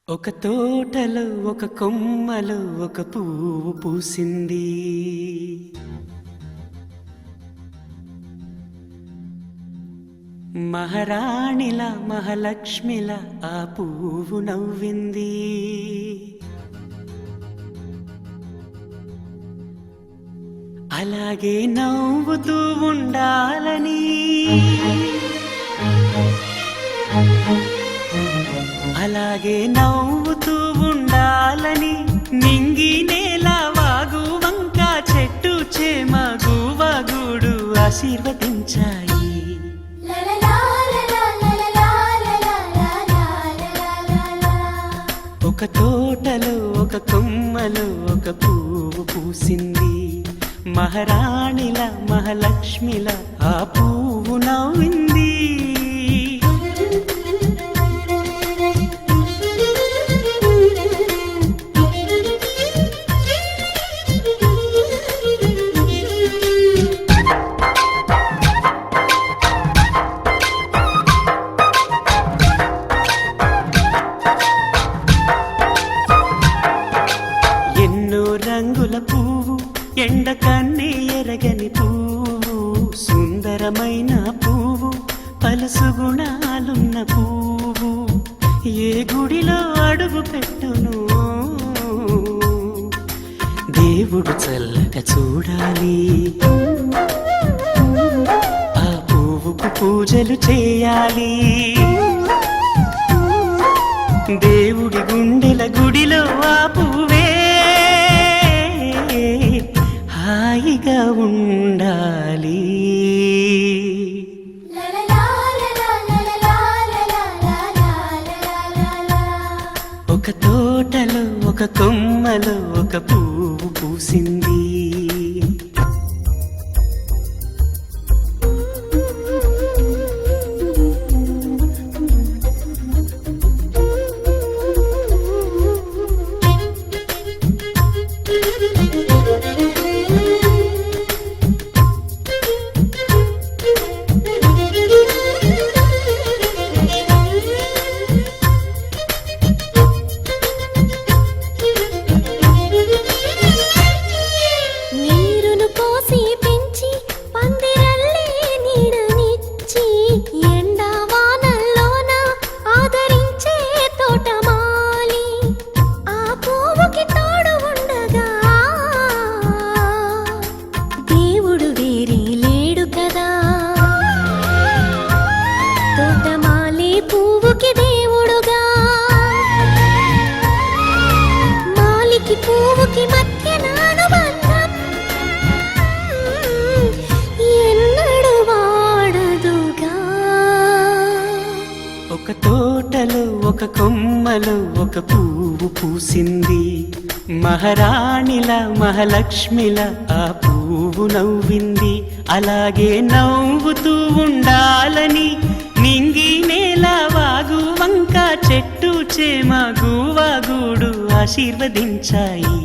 ఒక తోటలో ఒక కొమ్మలో ఒక పువ్వు పూసింది. మహారాణిల మహాలక్ష్మిల ఆ పువ్వు నవ్వింది. అలాగే నవ్వుతూ ఉండాలని, అలాగే నవ్వుతూ ఉండాలని నింగి నేల వాగు వంక చెట్టు చేమ గువగూడు ఆశీర్వదించాయి. ఒక తోటలో ఒక కొమ్మలో ఒక పువ్వు పూసింది. మహారాణిల మహాలక్ష్మిల ఆ పువ్వు నవ్వింది. రంగుల పువ్వు, ఎండ కన్నే ఎరగని పువ్వు, సుందరమైన పువ్వు, పలుసు గుణాలున్న పువ్వు, ఏ గుడిలో అడుగు పెట్టును దేవుడు చల్లగా చూడాలి. ఆ పువ్వుకు పూజలు చేయాలి. దేవుడి గుండెల గుడిలో ఆ పువ్వే హాయిగా ఉండాలి. ఒక తోటలో ఒక కొమ్మలో ఒక పువ్వు పూసింది. ఒక తోటలో ఒక కొమ్మలో ఒక పువ్వు పూసింది. మహారాణిల మహాలక్ష్మిల ఆ పువ్వు నవ్వింది. అలాగే నవ్వుతూ ఉండాలని నింగి నేల వాగు వంక చెట్టు చేమ గువగూడు ఆశీర్వదించాయి.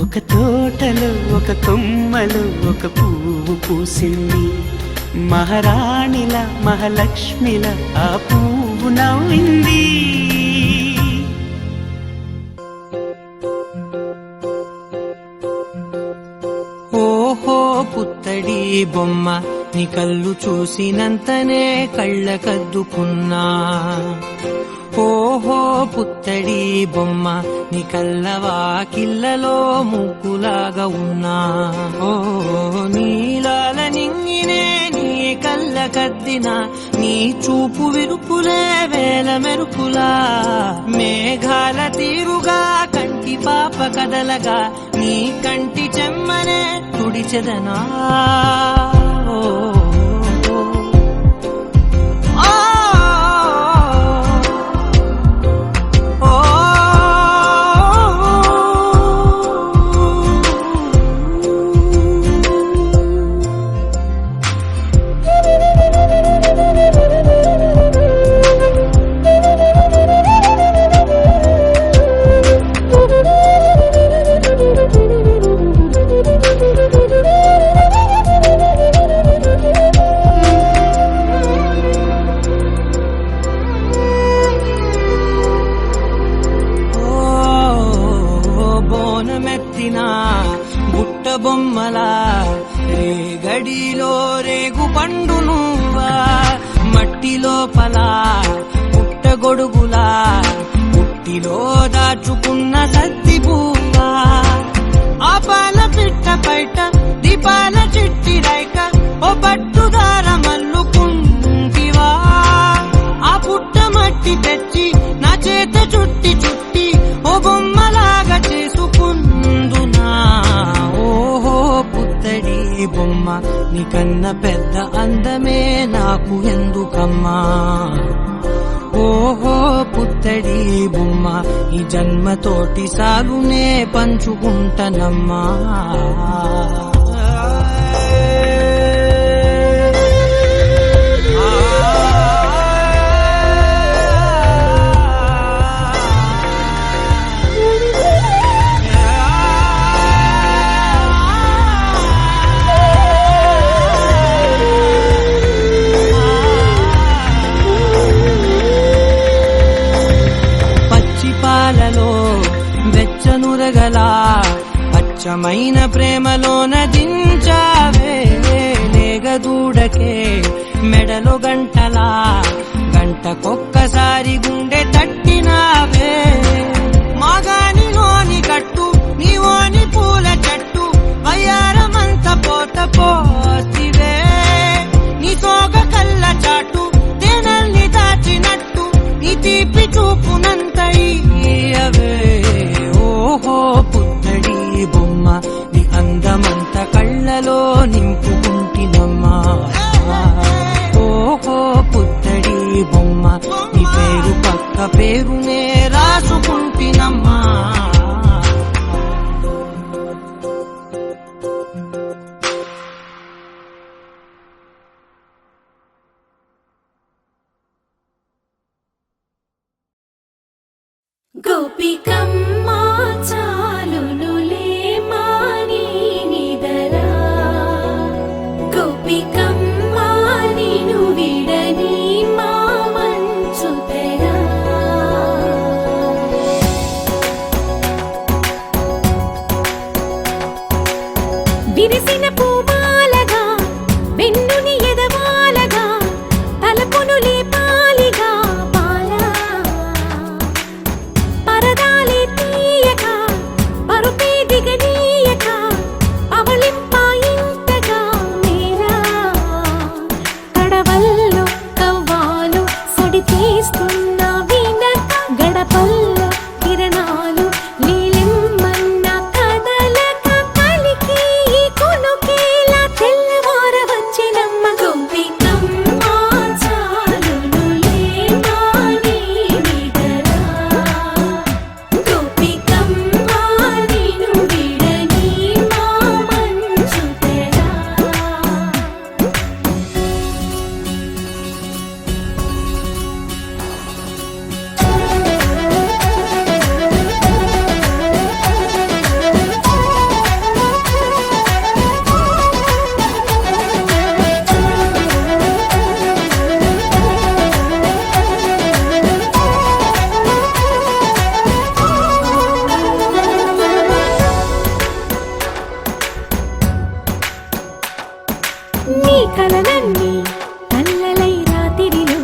ఒక తోటలో ఒక కొమ్మలో ఒక పువ్వు పూసింది. మహారాణిల మహాలక్ష్మిల ఆ పువ్వు నవ్వింది. ఓహో పుత్తడి బొమ్మ, నీ కళ్ళు చూసినంతనే కళ్ళకద్దుకున్నా. ఓహో పుత్తడి బొమ్మ, నీ కళ్ళవాకిళ్ళలో ముగ్గులాగా ఉన్నా. ఓ నీలాల నింగినే నీ కళ్ళకద్దిన, నీ చూపు విరుపులే వేల మెరుపులా. మేఘాల తీరుగా కంటి పాప కదలగా, నీ కంటి చెమ్మనే తుడిచెదనా. పుత్తడిలో రేగు పండు నువ్వా మట్టి లోపల పుట్టగొడుగులా పుట్టిలో దాచుకున్న సత్తి పువ్వా ఆ పాల పిట్ట బయట దీపాల చిట్టి రైక ఓ పట్టుదార మల్లుకుంటివా ఆ పుట్ట మట్టి తెచ్చి నా చేత చుట్టి చుట్టి ఓ బొమ్మలాగా చేసుకుందునా ఓహో పుత్తడి బొమ్మ నీకన్న పెద్ద అందమే నాకు ఎందుకమ్మా ఓహో పుత్తడి బొమ్మ ఈ జన్మతోటి సాలునే పంచుకుంటనమ్మా పాలలో వెచ్చనురగల అచ్చమైన ప్రేమలోన దించావే లేగదూడకే మెడలో గంటలా గంటకొక్కసారి గుండె తట్టినావే మాగానిలోని గట్టు నీవోని పూల చెట్టు వయ్యారమంత పోత పోతివే నీ సోగ కళ్ళ చాటు తేనల్ని దాచినట్టు నీ తీపి చూపునంత ఇయ్యవే ఓహో పుత్తడి బొమ్మ నీ అందమంత కళ్ళలో నింపుకుంటినమ్మా ఓహో పుత్తడి బొమ్మ నీ పేరు పక్క పేరునే రాసుకుంటినమ్మా గోపికమ్మా చాలునులే మాని నిదరా గోపికమ్మా నిను విడని మా మంచు తెరా విరిసిన పూమాలగా వెన్నుని ఎదవాలగా తలపును లేపాలిగా పరదాలే తీయక పరుపే దిగనీయక అవళింపాయింతగా మేరా కడవల్లో కవ్వాలు సడి తీస్తున్న వీణక గడపల్లో కిరణాలు నీలిమ్మన్న కదలక కలికి ఈ కొనుకేలా తెల్లవార వచ్చినమ్మ గోపికమ్మ చాలునులే మాని నిదరా గోపికమ్మా నిను విడని మా మంచు తెరా నీ కలలన్నీ కల్లలై రాత్రిలో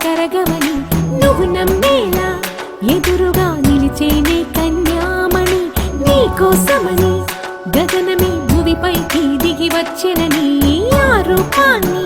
కరగవని నువ్వు నమ్మేలా ఎదురుగా నిలిచేనే కన్యామణి నీ కోసమని గగనమే భూమిపైకి దిగి వచ్చినని ఆ రూపాన్ని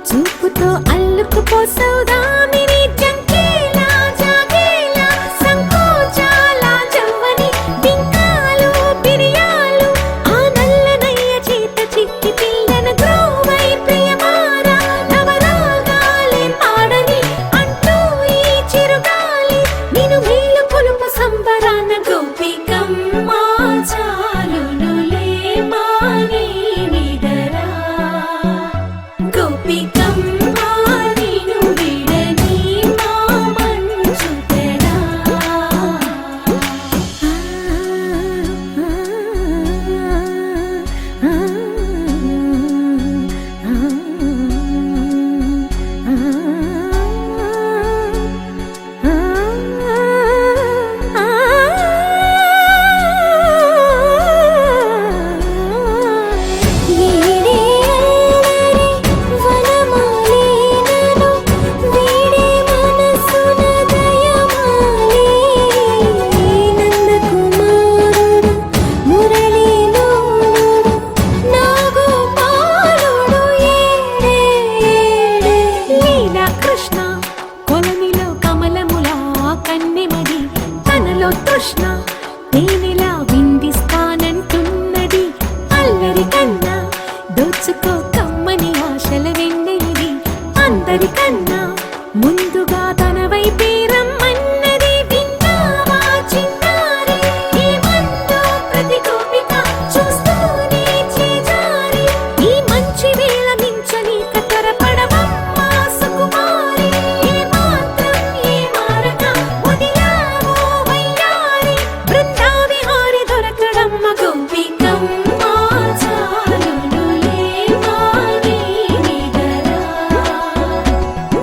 చూపుతో అల్లుకుపోసౌదామిని జంకేలా జాగేలా సంకోచాల జవ్వని బింకాలు బిరియాలు ఆ నల్లనయ్య చేత చిక్కి పిల్లన గ్రోవై ప్రియమారా నవరాగాలే పాడని అంటూ ఈ చిరుగాలి నిన్ను మేలు కొలుపు సంబరాన గోపికమ్మ చాలునులే మాని నిదరా గోపికమ్మ నిను విడ పుచ్చుకో కమ్మని ఆశల వెన్నెలిది అందరికన్నా ముందుగా తన వైపే రమ్మన్నది విన్నావా చిన్నారి ఏమందో ప్రతి గోపిక చూస్తూనే చేజారి ఈ మంచి వేళ మించని కతరపడవమ్మా సుకుమారి ఏ మాత్రం ఏ మారక వదిలావో వయ్యారి బృందావిహారి దొరకడమ్మ గోపికమ్మ చాలునులే మాని నిదరా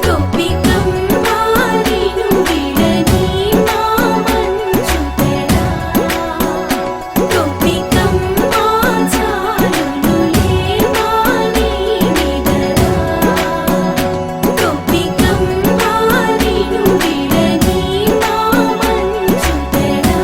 గోపికమ్మ నిను విడని మా మంచు తెరా గోపికమ్మ చాలునులే మాని నిదరా గోపికమ్మ నిను విడని మా మంచు తెరా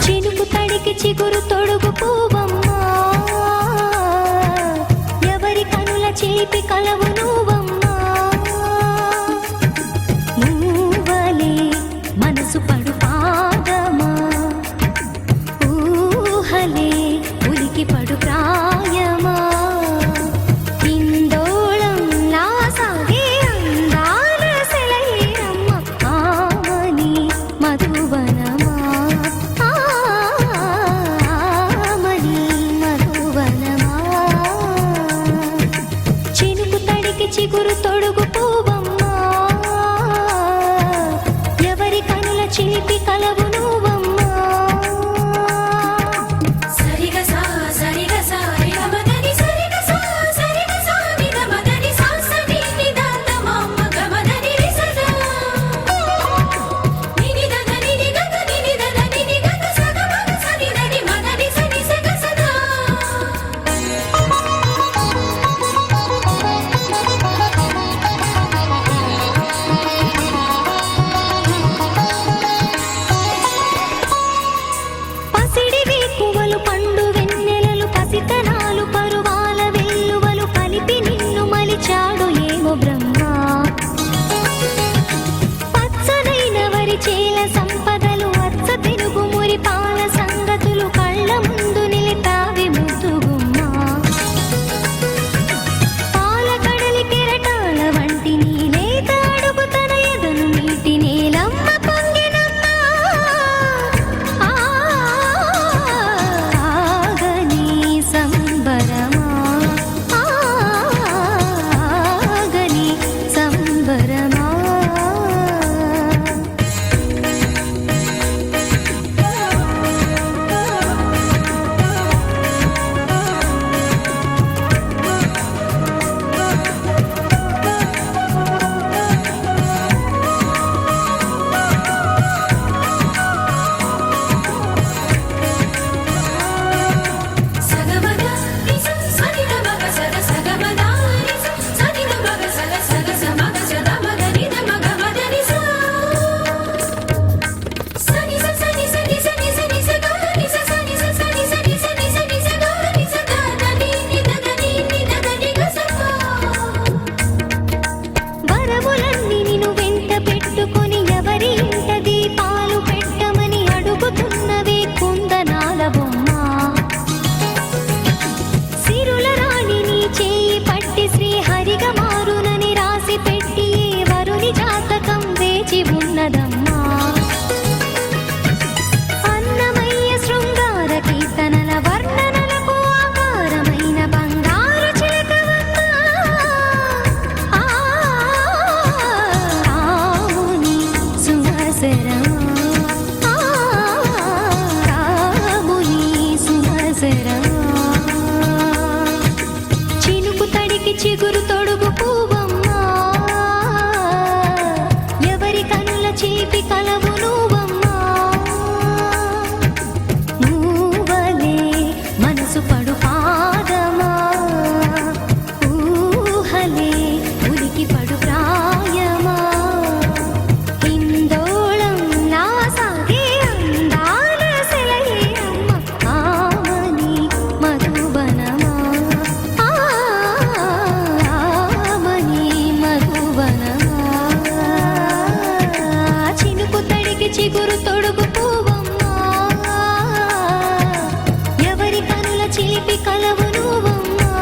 చినుకు తడికి చిగురు తొడుగు పూవమ్మా ఎవరి కనుల చేపి కలవు నువ్వమ్మా నువ్వలే మనసు పడు పాదమా ఊహలే ఉలికి పడు ప్రాయమా ఇందోళంలా సాగే అందాల సెలయేరమ్మ ఆమని మధువనమా ఆమని మధువనమా చినుకు తడికి చిగురు తొడుగు పూవమ్మా ఎవరి కనుల చిలిపి కలవు నువ్వమ్మా సరిగ సా సరిగ సా రిగమదని సరిగ సా సరిగ సా నిగమదని సా సని నిదాత మమ్మ గమదని రిసదా నిని దద నిని గద నిని దద నిని గద సగ మగ సని దని మదని సని సగ సదా సుమసరమా రాముని సుమసరమా చినుకు తడికి చిగురు తొడుగు పువ్వమ్మా ఎవరి కనుల చీపి కలవు నువ్వమ్మా నువ్వలే మనసు పడు పాదమా ఊహలే ఉలికి పడు ప్రాయమా హిందోళం నా సాగే అందాల సెలయే అమ్మ ఆమని మధువనమా ఆమని మధువనమా చినుకు తడికి చిగురు తొడుగు పువ్వమ్మా ఎవరి కనుల చిలిపి కలవు నువ్వమ్మా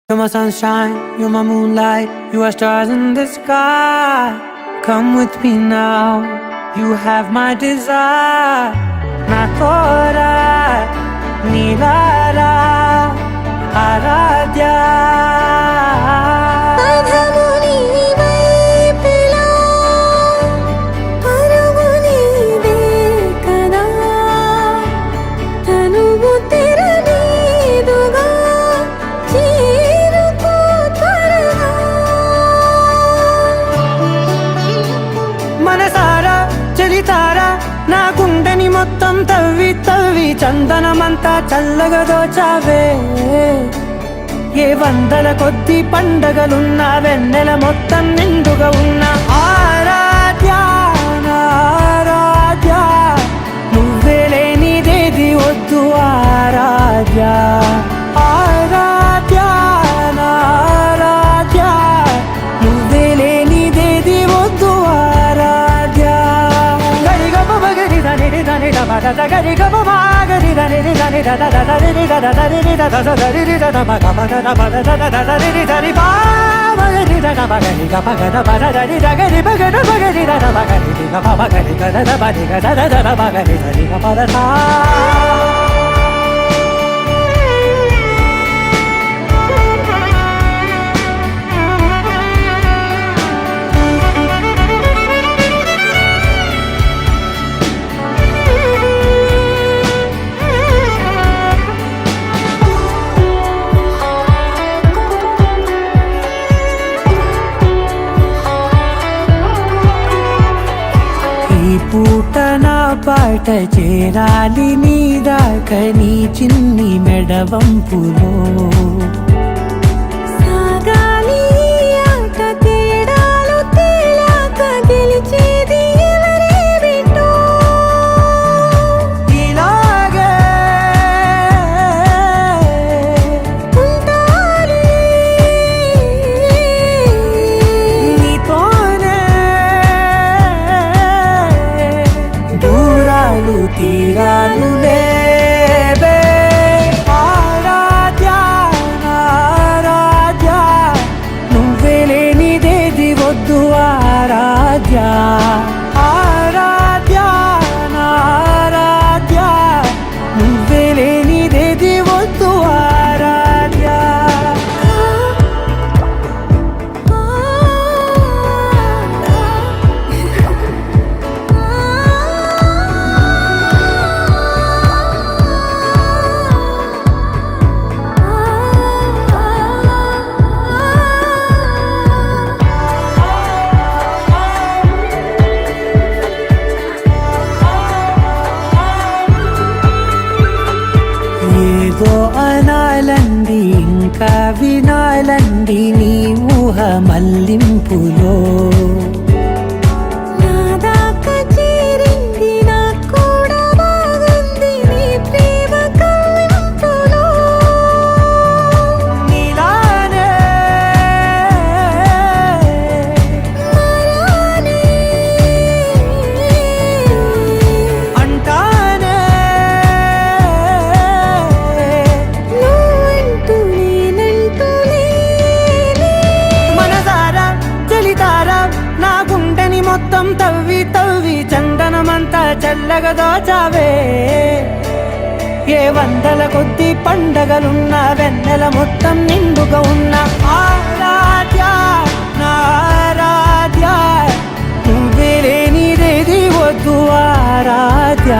You're my sunshine, you're my moonlight, you are stars in the sky. Come with me now, you have my desire. Na tora, nilara, aradya. పదముని వైపులా పరుగుని దేకదా తనువు తెరనీదుగా చేరుకో త్వరగా మనసారా చలితారా నా గుండెని మొత్తం తవ్వి తవ్వి చందనమంతా చల్లగా దోచావే ఏ వందల కొద్ది పండగలున్నా వెన్నెల మొత్తం నిండుగా ఉన్న ఆరాధ్య నా ఆరాధ్య నువ్వే లేనిదేది వద్దు ఆరాధ్య ఆరాధ్య నా ఆరాధ్య నువ్వే లేనిదేది వద్దు ఆరాధ్య గరిగ బగరి దని దని దబద గరి గబ మాగరి దని దని దద దరి దద దరి దద దరి దద మగ మగ దబద దద దరి దరి బా మగరి దద మగరి గ మగ దబద దరి దగరి మగ మగరి దద మగరి గ మగరి గ దద బడి గ దద దద మగరి దరి గ పద సా ఈ పూట నా పాట చేరాలి నీ దాకా నీ చిన్ని మెడవంపులో సాగాలి ఆట తేడాలు తేలాక గెలిచేది ఎవరే బిడ్డో ఇలాగే ఉంటాలి నీతోనే దూరాలు తీరాలు లేవే ఆరాధ్య నా ఆరాధ్య నువ్వే లేనిదేది వద్దు ఆరాధ్య ఆరాధ్య నా ఆరాధ్య నువ్వే లేనిదేది వద్దు ఆరాధ్య ఏదో అనాలండి ఇంకా వినాలండి నీ ఊహ మల్లింపులో నా దాకా చేరింది నాకు కూడా బాగుంది నీ ప్రేమ కవ్వింపులో నీలానే మరానే అంటానే నువ్వంటూ నేనంటూ లేనే మనసారా చలితారా నా గుండెని మొత్తం తవ్వి తవ్వి చందనమంతా చల్లగా దోచావే ఏ వందల కొద్ది పండగలున్న వెన్నెల మొత్తం నిండుగా ఉన్న ఆరాధ్య నా ఆరాధ్య నువ్వే లేనిదేది వద్దు ఆరాధ్య